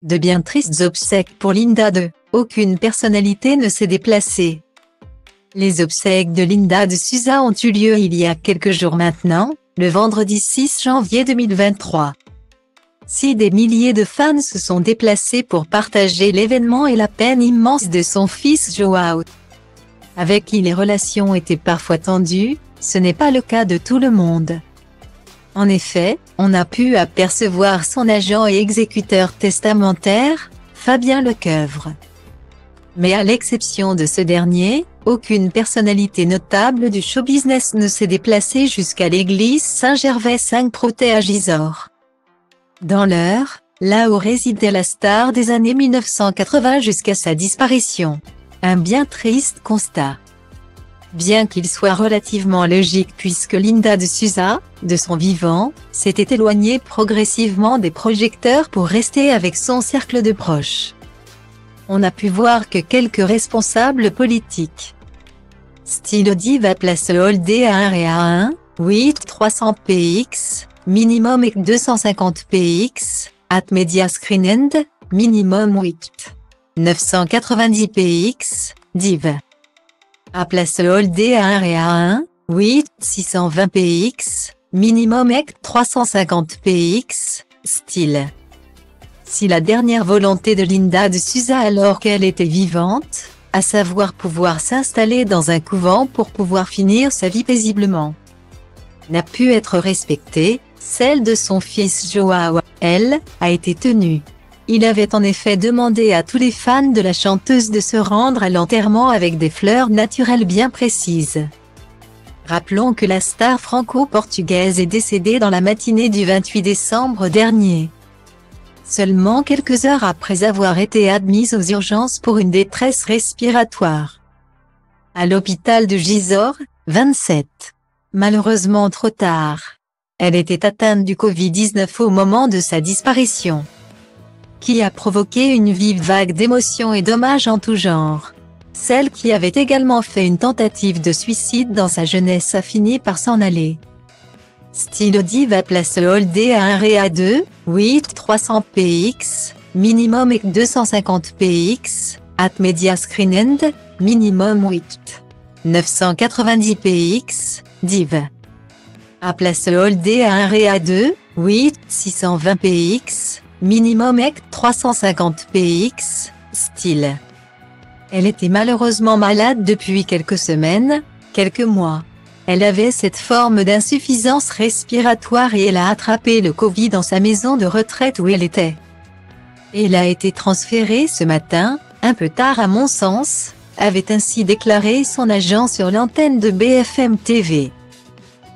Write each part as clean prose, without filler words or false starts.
De bien tristes obsèques pour Linda de aucune personnalité ne s'est déplacée. Les obsèques de Linda de Souza ont eu lieu il y a quelques jours maintenant, le vendredi 6 janvier 2023. Si des milliers de fans se sont déplacés pour partager l'événement et la peine immense de son fils Joao, avec qui les relations étaient parfois tendues, ce n'est pas le cas de tout le monde. En effet, on a pu apercevoir son agent et exécuteur testamentaire, Fabien Lecoeuvre. Mais à l'exception de ce dernier, aucune personnalité notable du show business ne s'est déplacée jusqu'à l'église Saint-Gervais 5 Protais à Gisors. Dans l'Eure, là où résidait la star des années 1980 jusqu'à sa disparition. Un bien triste constat. Bien qu'il soit relativement logique puisque Linda de Souza, de son vivant, s'était éloignée progressivement des projecteurs pour rester avec son cercle de proches. On a pu voir que quelques responsables politiques, style Diva place Holdé à 1 REA 1, 8 300 px, minimum et 250 px, at Media Screen End, minimum 8 990 px, div. À place Holdé à 1 REA 1, 8 620 px, minimum et 350 px, style. Si la dernière volonté de Linda de Souza alors qu'elle était vivante, à savoir pouvoir s'installer dans un couvent pour pouvoir finir sa vie paisiblement, n'a pu être respectée, celle de son fils Joao, elle, a été tenue. Il avait en effet demandé à tous les fans de la chanteuse de se rendre à l'enterrement avec des fleurs naturelles bien précises. Rappelons que la star franco-portugaise est décédée dans la matinée du 28 décembre dernier. Seulement quelques heures après avoir été admise aux urgences pour une détresse respiratoire. À l'hôpital de Gisors, 27. Malheureusement trop tard. Elle était atteinte du Covid-19 au moment de sa disparition, qui a provoqué une vive vague d'émotions et d'hommages en tout genre. Celle qui avait également fait une tentative de suicide dans sa jeunesse a fini par s'en aller. Style Diva place Holdé à 1 REA 2, 8 300 px, minimum et 250 px, at Media Screen End, minimum 8 990 px, div. À place Holdé à 1 REA 2, 8 620 px, minimum et 350 px, style. Elle était malheureusement malade depuis quelques semaines, quelques mois. Elle avait cette forme d'insuffisance respiratoire et elle a attrapé le Covid dans sa maison de retraite où elle était. Elle a été transférée ce matin, un peu tard à mon sens, avait ainsi déclaré son agent sur l'antenne de BFM TV.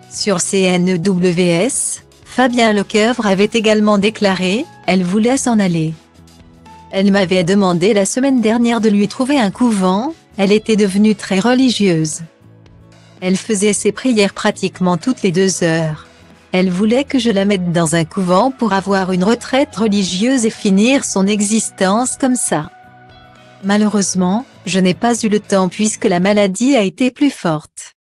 Sur CNEWS, Fabien Lecoeuvre avait également déclaré « Elle voulait s'en aller. Elle m'avait demandé la semaine dernière de lui trouver un couvent, elle était devenue très religieuse. Elle faisait ses prières pratiquement toutes les 2 heures. Elle voulait que je la mette dans un couvent pour avoir une retraite religieuse et finir son existence comme ça. Malheureusement, je n'ai pas eu le temps puisque la maladie a été plus forte.